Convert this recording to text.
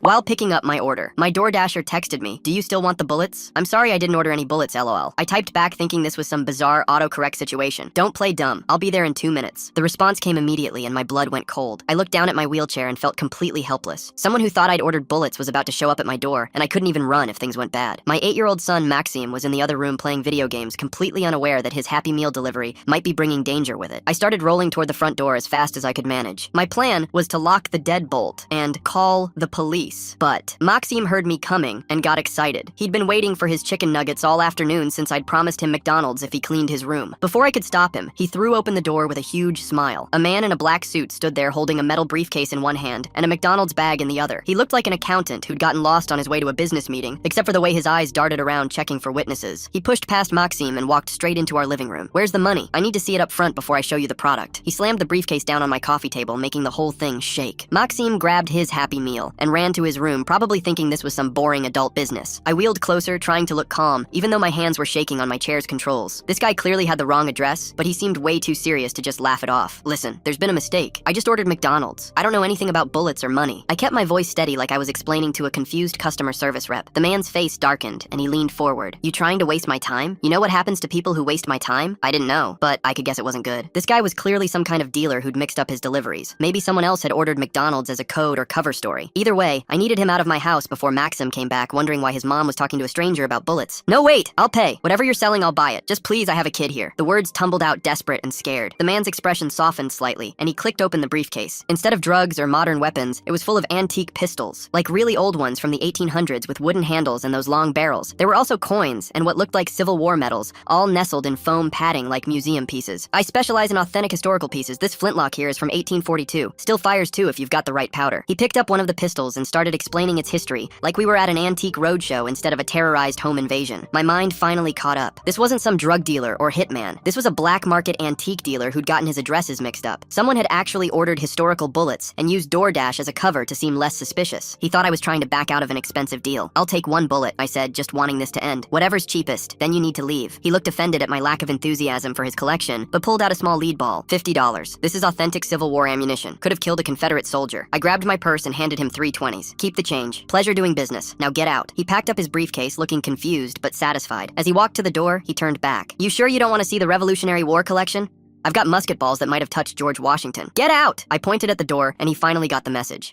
While picking up my order, my Doordasher texted me, "Do you still want the bullets?" I'm sorry I didn't order any bullets, lol. I typed back thinking this was some bizarre autocorrect situation. Don't play dumb. I'll be there in 2 minutes. The response came immediately and my blood went cold. I looked down at my wheelchair and felt completely helpless. Someone who thought I'd ordered bullets was about to show up at my door, and I couldn't even run if things went bad. My 8-year-old son, Maxime, was in the other room playing video games, completely unaware that his Happy Meal delivery might be bringing danger with it. I started rolling toward the front door as fast as I could manage. My plan was to lock the deadbolt and call the police, but Maxime heard me coming and got excited. He'd been waiting for his chicken nuggets all afternoon since I'd promised him McDonald's if he cleaned his room. Before I could stop him, he threw open the door with a huge smile. A man in a black suit stood there holding a metal briefcase in one hand and a McDonald's bag in the other. He looked like an accountant who'd gotten lost on his way to a business meeting, except for the way his eyes darted around checking for witnesses. He pushed past Maxime and walked straight into our living room. "Where's the money? I need to see it up front before I show you the product." He slammed the briefcase down on my coffee table, making the whole thing shake. Maxime grabbed his Happy Meal and ran to his room, probably thinking this was some boring adult business. I wheeled closer, trying to look calm, even though my hands were shaking on my chair's controls. This guy clearly had the wrong address, but he seemed way too serious to just laugh it off. "Listen, there's been a mistake. I just ordered McDonald's. I don't know anything about bullets or money." I kept my voice steady like I was explaining to a confused customer service rep. The man's face darkened, and he leaned forward. "You trying to waste my time? You know what happens to people who waste my time?" I didn't know, but I could guess it wasn't good. This guy was clearly some kind of dealer who'd mixed up his deliveries. Maybe someone else had ordered McDonald's as a code or cover story. Either way, I needed him out of my house before Maxim came back, wondering why his mom was talking to a stranger about bullets. "No, wait! I'll pay. Whatever you're selling, I'll buy it. Just please, I have a kid here." The words tumbled out desperate and scared. The man's expression softened slightly, and he clicked open the briefcase. Instead of drugs or modern weapons, it was full of antique pistols, like really old ones from the 1800s with wooden handles and those long barrels. There were also coins and what looked like Civil War medals, all nestled in foam padding like museum pieces. "I specialize in authentic historical pieces. This flintlock here is from 1842. Still fires too if you've got the right powder." He picked up one of the pistols and started explaining its history, like we were at an antique roadshow instead of a terrorized home invasion. My mind finally caught up. This wasn't some drug dealer or hitman. This was a black market antique dealer who'd gotten his addresses mixed up. Someone had actually ordered historical bullets and used DoorDash as a cover to seem less suspicious. He thought I was trying to back out of an expensive deal. "I'll take 1 bullet," I said, just wanting this to end. "Whatever's cheapest, then you need to leave." He looked offended at my lack of enthusiasm for his collection, but pulled out a small lead ball. $50. "This is authentic Civil War ammunition. Could have killed a Confederate soldier." I grabbed my purse and handed him 3 20s. "Keep the change. Pleasure doing business. Now get out." He packed up his briefcase, looking confused but satisfied. As he walked to the door, he turned back. "You sure you don't want to see the Revolutionary War collection? I've got musket balls that might have touched George Washington." "Get out!" I pointed at the door, and he finally got the message.